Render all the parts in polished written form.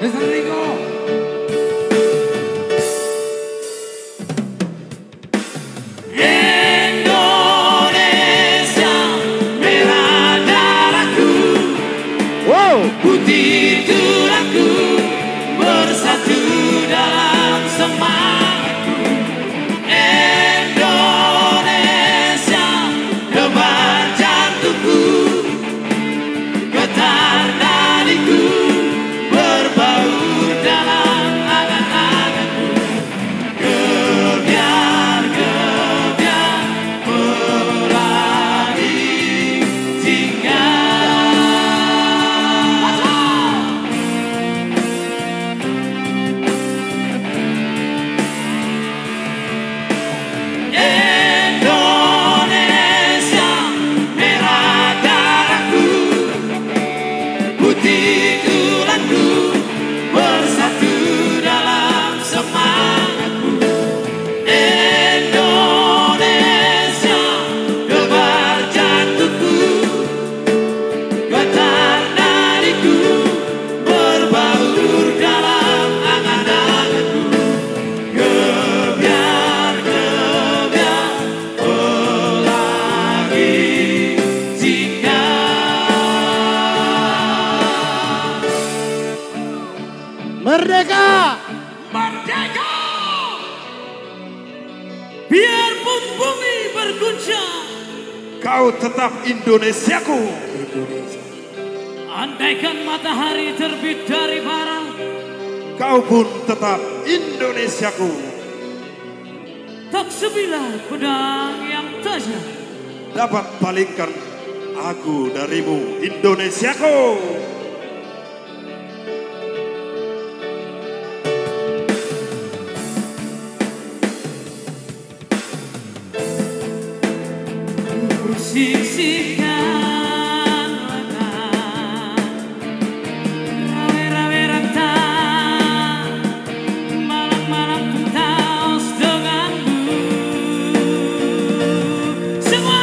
Mr. Rico. Indonesia, merah darahku, putih tulangku, bersatu dalam semangatku. Indonesia, debar jantungku, getar nadiku, berbaur dalam angan-anganku. Gebiar-gebiar pelangi Indonesia, merah darahku, putih tulangku, bersatu dalam semangatku. Indonesia, debar jantungku, getar nadiku, berbaur dalam angan-anganku. Gebiar-gebiar pelangi Merdeka! Merdeka! Biarpun bumi berguncang, Kau tetap Indonesiaku. andaikan matahari terbit dari barat, Kau pun tetap Indonesiaku. tak sebilah pedang yang tajam Dapat palingkan aku darimu, Indonesiaku. sisihkan lengan, rawe-rawe rantang, malam-malam pentas denganmu. Semua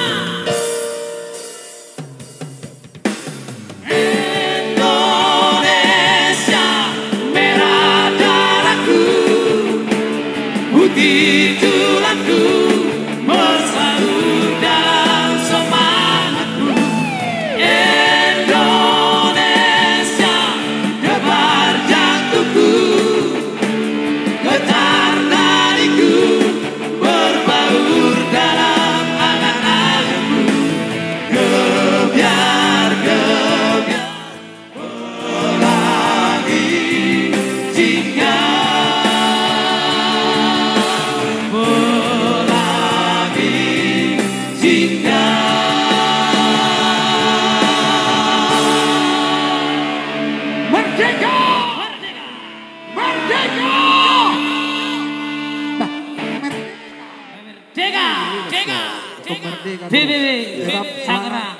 Indonesia, merah darahku, putih tulangku, bersatu dalam semangatku. Indonesia, debar jantungku, getar nadiku, berbaur dalam angan-anganku. Gebiar-gebiar pelangi jingga, pelangi jingga. Merdeka! Merdeka! Merdeka! Merdeka! Merdeka. PBB Rap Tangerang.